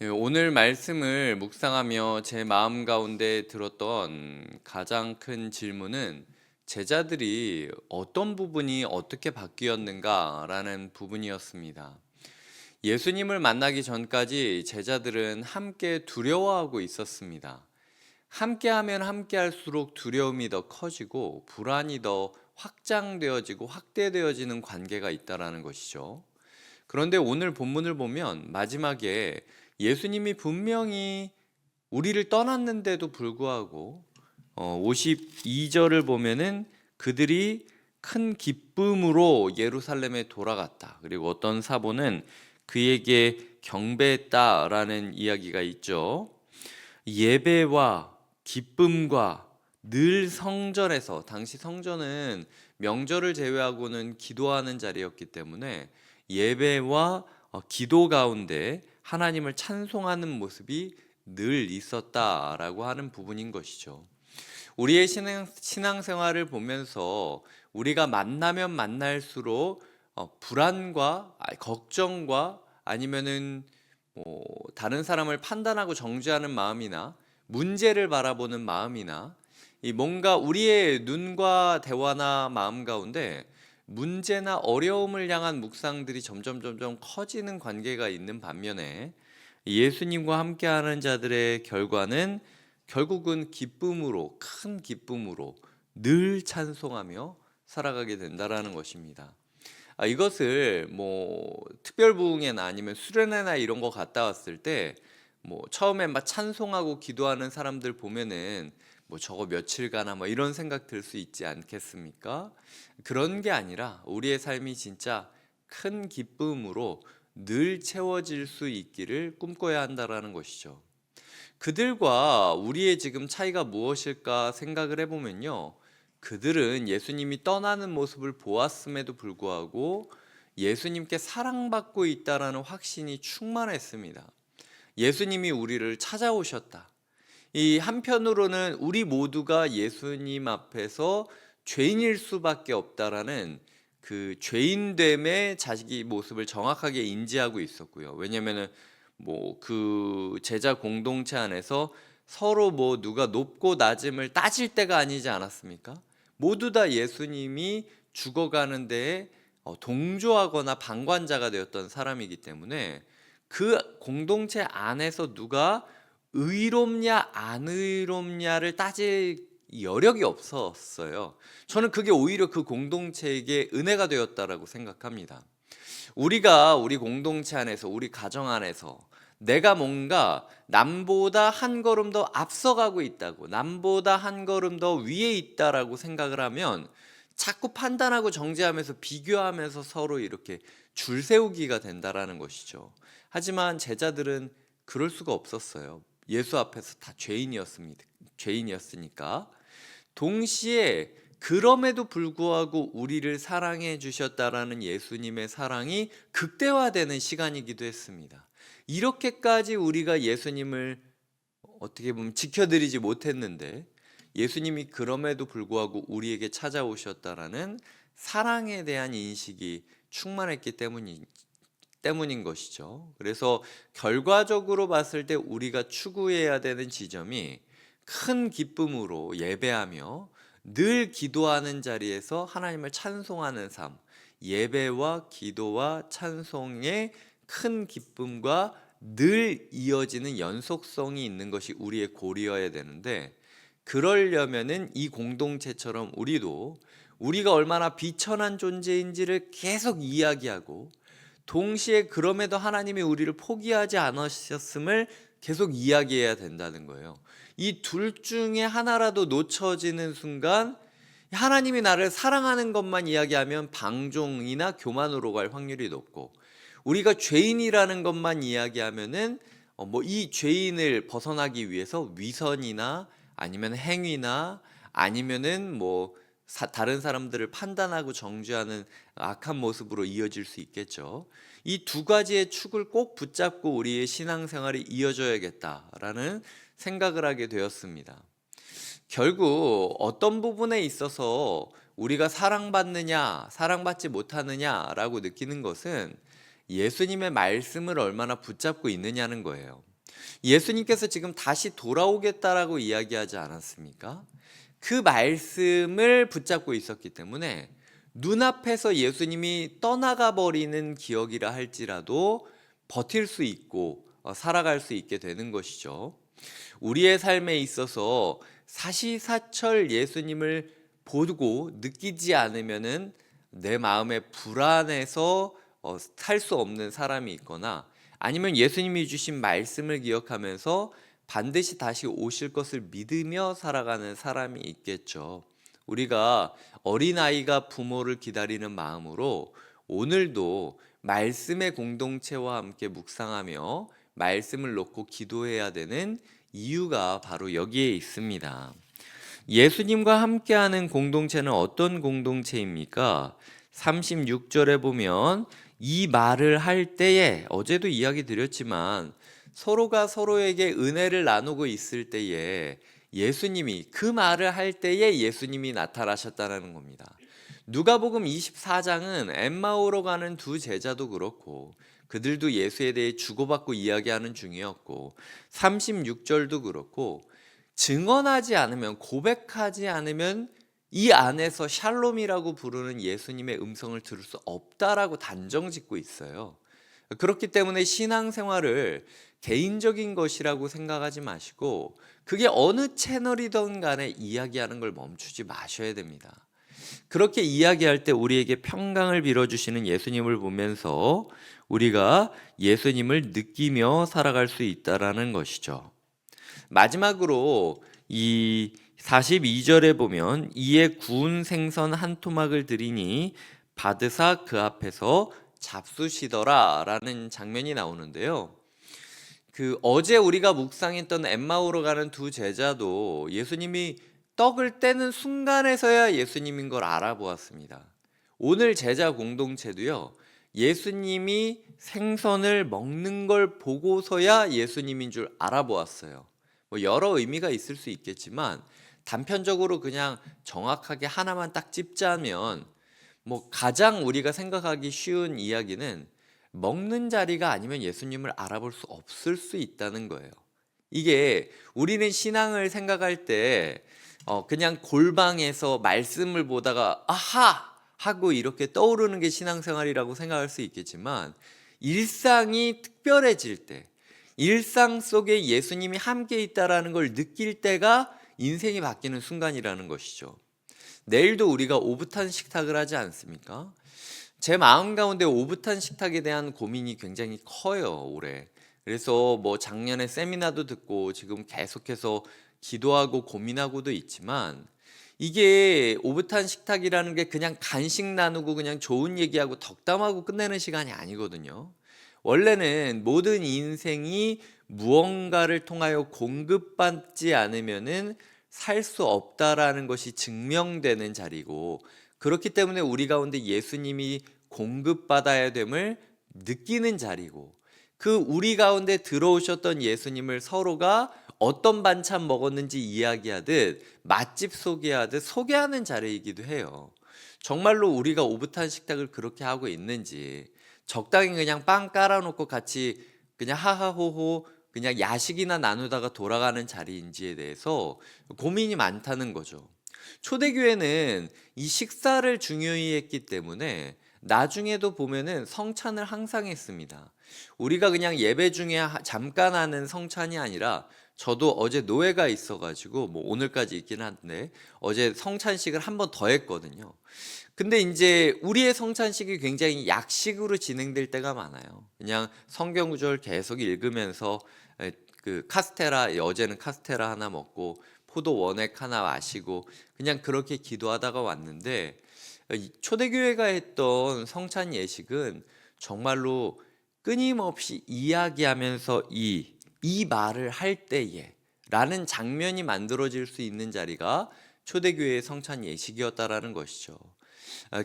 오늘 말씀을 묵상하며 제 마음 가운데 들었던 가장 큰 질문은 제자들이 어떤 부분이 어떻게 바뀌었는가라는 부분이었습니다. 예수님을 만나기 전까지 제자들은 함께 두려워하고 있었습니다. 함께하면 함께할수록 두려움이 더 커지고 불안이 더 확장되어지고 확대되어지는 관계가 있다라는 것이죠. 그런데 오늘 본문을 보면 마지막에 예수님이 분명히 우리를 떠났는데도 불구하고 52절을 보면은 그들이 큰 기쁨으로 예루살렘에 돌아갔다. 그리고 어떤 사본은 그에게 경배했다라는 이야기가 있죠. 예배와 기쁨과 늘 성전에서, 당시 성전은 명절을 제외하고는 기도하는 자리였기 때문에 예배와 기도 가운데 하나님을 찬송하는 모습이 늘 있었다라고 하는 부분인 것이죠. 우리의 신앙생활을 보면서 우리가 만나면 만날수록 불안과 걱정과 아니면은 다른 사람을 판단하고 정죄하는 마음이나 문제를 바라보는 마음이나 이 뭔가 우리의 눈과 대화나 마음 가운데 문제나 어려움을 향한 묵상들이 점점 커지는 관계가 있는 반면에 예수님과 함께하는 자들의 결과는 결국은 기쁨으로, 큰 기쁨으로 늘 찬송하며 살아가게 된다라는 것입니다. 이것을 특별 부흥회나 아니면 수련회나 이런 거 갔다 왔을 때 처음에 막 찬송하고 기도하는 사람들 보면은 저거 며칠가나 이런 생각 들 수 있지 않겠습니까? 그런 게 아니라 우리의 삶이 진짜 큰 기쁨으로 늘 채워질 수 있기를 꿈꿔야 한다라는 것이죠. 그들과 우리의 지금 차이가 무엇일까 생각을 해보면요. 그들은 예수님이 떠나는 모습을 보았음에도 불구하고 예수님께 사랑받고 있다라는 확신이 충만했습니다. 예수님이 우리를 찾아오셨다. 이 한편으로는 우리 모두가 예수님 앞에서 죄인일 수밖에 없다라는 그 죄인됨의 자기 모습을 정확하게 인지하고 있었고요. 왜냐면은 그 제자 공동체 안에서 서로 누가 높고 낮음을 따질 때가 아니지 않았습니까? 모두 다 예수님이 죽어가는 데에 동조하거나 방관자가 되었던 사람이기 때문에 그 공동체 안에서 누가 의롭냐 안 의롭냐를 따질 여력이 없었어요. 저는 그게 오히려 그 공동체에게 은혜가 되었다라고 생각합니다. 우리가 우리 공동체 안에서, 우리 가정 안에서 내가 뭔가 남보다 한 걸음 더 앞서가고 있다고, 남보다 한 걸음 더 위에 있다라고 생각을 하면 자꾸 판단하고 정죄하면서 비교하면서 서로 이렇게 줄 세우기가 된다라는 것이죠. 하지만 제자들은 그럴 수가 없었어요. 예수 앞에서 다 죄인이었습니다. 죄인이었으니까. 동시에 그럼에도 불구하고 우리를 사랑해 주셨다라는 예수님의 사랑이 극대화되는 시간이기도 했습니다. 이렇게까지 우리가 예수님을 어떻게 보면 지켜드리지 못했는데 예수님이 그럼에도 불구하고 우리에게 찾아오셨다라는 사랑에 대한 인식이 충만했기 때문인 것이죠. 그래서 결과적으로 봤을 때 우리가 추구해야 되는 지점이 큰 기쁨으로 예배하며 늘 기도하는 자리에서 하나님을 찬송하는 삶, 예배와 기도와 찬송의 큰 기쁨과 늘 이어지는 연속성이 있는 것이 우리의 고리여야 되는데, 그러려면은 이 공동체처럼 우리가 얼마나 비천한 존재인지를 계속 이야기하고 동시에 그럼에도 하나님이 우리를 포기하지 않으셨음을 계속 이야기해야 된다는 거예요. 이 둘 중에 하나라도 놓쳐지는 순간 하나님이 나를 사랑하는 것만 이야기하면 방종이나 교만으로 갈 확률이 높고, 우리가 죄인이라는 것만 이야기하면은 이 죄인을 벗어나기 위해서 위선이나 아니면 행위나 아니면은 다른 사람들을 판단하고 정죄하는 악한 모습으로 이어질 수 있겠죠. 이 두 가지의 축을 꼭 붙잡고 우리의 신앙생활이 이어져야겠다라는 생각을 하게 되었습니다. 결국 어떤 부분에 있어서 우리가 사랑받느냐, 사랑받지 못하느냐라고 느끼는 것은 예수님의 말씀을 얼마나 붙잡고 있느냐는 거예요. 예수님께서 지금 다시 돌아오겠다라고 이야기하지 않았습니까? 그 말씀을 붙잡고 있었기 때문에 눈앞에서 예수님이 떠나가 버리는 기억이라 할지라도 버틸 수 있고 살아갈 수 있게 되는 것이죠. 우리의 삶에 있어서 사시사철 예수님을 보고 느끼지 않으면은 내 마음에 불안해서 살 수 없는 사람이 있거나, 아니면 예수님이 주신 말씀을 기억하면서 반드시 다시 오실 것을 믿으며 살아가는 사람이 있겠죠. 우리가 어린아이가 부모를 기다리는 마음으로 오늘도 말씀의 공동체와 함께 묵상하며 말씀을 놓고 기도해야 되는 이유가 바로 여기에 있습니다. 예수님과 함께하는 공동체는 어떤 공동체입니까? 36절에 보면 이 말을 할 때에, 어제도 이야기 드렸지만 서로가 서로에게 은혜를 나누고 있을 때에 예수님이, 그 말을 할 때에 예수님이 나타나셨다는 겁니다. 누가복음 24장은 엠마오로 가는 두 제자도 그렇고 그들도 예수에 대해 주고받고 이야기하는 중이었고, 36절도 그렇고 증언하지 않으면, 고백하지 않으면 이 안에서 샬롬이라고 부르는 예수님의 음성을 들을 수 없다라고 단정 짓고 있어요. 그렇기 때문에 신앙생활을 개인적인 것이라고 생각하지 마시고 그게 어느 채널이든 간에 이야기하는 걸 멈추지 마셔야 됩니다. 그렇게 이야기할 때 우리에게 평강을 빌어주시는 예수님을 보면서 우리가 예수님을 느끼며 살아갈 수 있다라는 것이죠. 마지막으로 이 42절에 보면 이에 구운 생선 한 토막을 드리니 받으사 그 앞에서 잡수시더라 라는 장면이 나오는데요. 어제 우리가 묵상했던 엠마오로 가는 두 제자도 예수님이 떡을 떼는 순간에서야 예수님인 걸 알아보았습니다. 오늘 제자 공동체도요, 예수님이 생선을 먹는 걸 보고서야 예수님인 줄 알아보았어요. 여러 의미가 있을 수 있겠지만 단편적으로 그냥 정확하게 하나만 딱 찝자면, 가장 우리가 생각하기 쉬운 이야기는 먹는 자리가 아니면 예수님을 알아볼 수 없을 수 있다는 거예요. 이게 우리는 신앙을 생각할 때 그냥 골방에서 말씀을 보다가 아하 하고 이렇게 떠오르는 게 신앙생활이라고 생각할 수 있겠지만, 일상이 특별해질 때, 일상 속에 예수님이 함께 있다라는 걸 느낄 때가 인생이 바뀌는 순간이라는 것이죠. 내일도 우리가 오붓한 식탁을 하지 않습니까? 제 마음 가운데 오붓한 식탁에 대한 고민이 굉장히 커요, 올해. 그래서 작년에 세미나도 듣고 지금 계속해서 기도하고 고민하고도 있지만, 이게 오붓한 식탁이라는 게 그냥 간식 나누고 그냥 좋은 얘기하고 덕담하고 끝내는 시간이 아니거든요. 원래는 모든 인생이 무언가를 통하여 공급받지 않으면은 살 수 없다라는 것이 증명되는 자리고, 그렇기 때문에 우리 가운데 예수님이 공급받아야 됨을 느끼는 자리고, 그 우리 가운데 들어오셨던 예수님을 서로가 어떤 반찬 먹었는지 이야기하듯 맛집 소개하듯 소개하는 자리이기도 해요. 정말로 우리가 오붓한 식탁을 그렇게 하고 있는지, 적당히 그냥 빵 깔아놓고 같이 그냥 하하호호 그냥 야식이나 나누다가 돌아가는 자리인지에 대해서 고민이 많다는 거죠. 초대교회는 이 식사를 중요히 했기 때문에 나중에도 보면은 성찬을 항상 했습니다. 우리가 그냥 예배 중에 잠깐 하는 성찬이 아니라, 저도 어제 노예가 있어가지고 오늘까지 있긴 한데 어제 성찬식을 한 번 더 했거든요. 근데 이제 우리의 성찬식이 굉장히 약식으로 진행될 때가 많아요. 그냥 성경 구절 계속 읽으면서 그 카스테라, 어제는 카스테라 하나 먹고 포도 원액 하나 마시고 그냥 그렇게 기도하다가 왔는데, 초대교회가 했던 성찬 예식은 정말로 끊임없이 이야기하면서 이 말을 할 때에 라는 장면이 만들어질 수 있는 자리가 초대교회의 성찬 예식이었다라는 것이죠.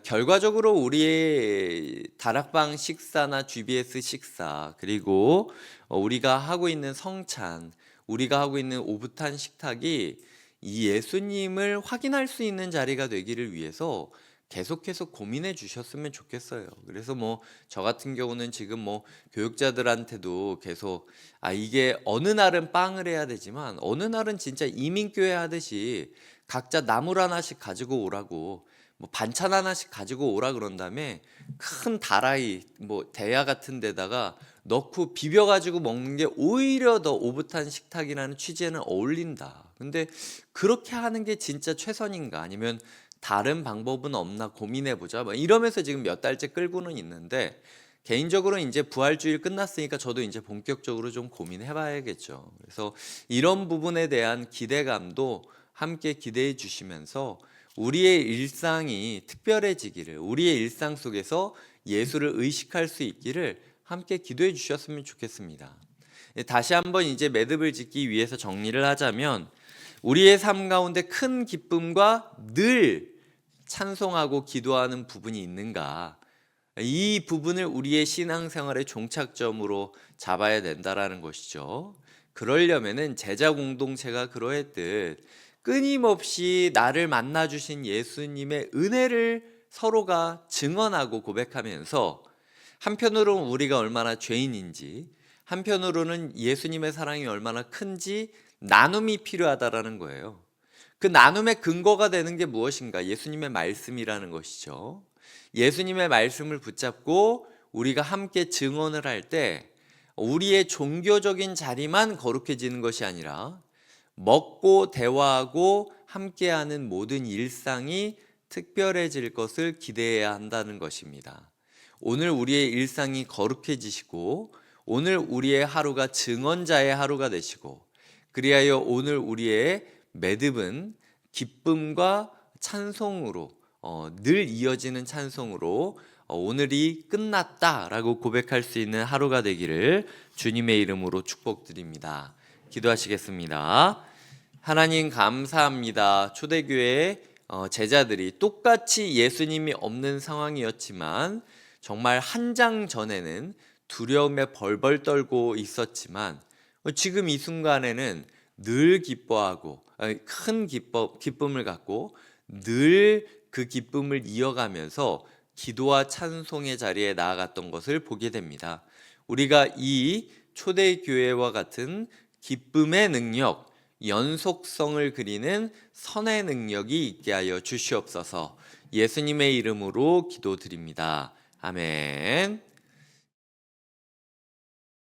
결과적으로 우리의 다락방 식사나 GBS 식사, 그리고 우리가 하고 있는 성찬, 우리가 하고 있는 오붓한 식탁이 이 예수님을 확인할 수 있는 자리가 되기를 위해서 계속해서 고민해 주셨으면 좋겠어요. 그래서 뭐 저 같은 경우는 지금 뭐 교육자들한테도 계속 이게 어느 날은 빵을 해야 되지만 어느 날은 진짜 이민교회 하듯이 각자 나물 하나씩 가지고 오라고, 뭐 반찬 하나씩 가지고 오라 그런 다음에 큰 다라이 뭐 대야 같은 데다가 넣고 비벼 가지고 먹는 게 오히려 더 오붓한 식탁이라는 취지에는 어울린다. 근데 그렇게 하는 게 진짜 최선인가, 아니면 다른 방법은 없나 고민해 보자, 뭐 이러면서 지금 몇 달째 끌고는 있는데, 개인적으로 이제 부활주일 끝났으니까 저도 이제 본격적으로 좀 고민해 봐야겠죠. 그래서 이런 부분에 대한 기대감도 함께 기대해 주시면서 우리의 일상이 특별해지기를, 우리의 일상 속에서 예수를 의식할 수 있기를 함께 기도해 주셨으면 좋겠습니다. 다시 한번 이제 매듭을 짓기 위해서 정리를 하자면, 우리의 삶 가운데 큰 기쁨과 늘 찬송하고 기도하는 부분이 있는가, 이 부분을 우리의 신앙생활의 종착점으로 잡아야 된다라는 것이죠. 그러려면은 제자 공동체가 그러했듯 끊임없이 나를 만나 주신 예수님의 은혜를 서로가 증언하고 고백하면서, 한편으로는 우리가 얼마나 죄인인지, 한편으로는 예수님의 사랑이 얼마나 큰지 나눔이 필요하다라는 거예요. 그 나눔의 근거가 되는 게 무엇인가? 예수님의 말씀이라는 것이죠. 예수님의 말씀을 붙잡고 우리가 함께 증언을 할 때 우리의 종교적인 자리만 거룩해지는 것이 아니라 먹고 대화하고 함께하는 모든 일상이 특별해질 것을 기대해야 한다는 것입니다. 오늘 우리의 일상이 거룩해지시고, 오늘 우리의 하루가 증언자의 하루가 되시고, 그리하여 오늘 우리의 매듭은 기쁨과 찬송으로, 늘 이어지는 찬송으로 오늘이 끝났다라고 고백할 수 있는 하루가 되기를 주님의 이름으로 축복드립니다. 기도하시겠습니다. 하나님 감사합니다. 초대교회 제자들이 똑같이 예수님이 없는 상황이었지만, 정말 한 장 전에는 두려움에 벌벌 떨고 있었지만 지금 이 순간에는 늘 기뻐하고 큰 기쁨을 갖고 늘 그 기쁨을 이어가면서 기도와 찬송의 자리에 나아갔던 것을 보게 됩니다. 우리가 이 초대교회와 같은 기쁨의 능력, 연속성을 그리는 선의 능력이 있게 하여 주시옵소서. 예수님의 이름으로 기도드립니다. 아멘.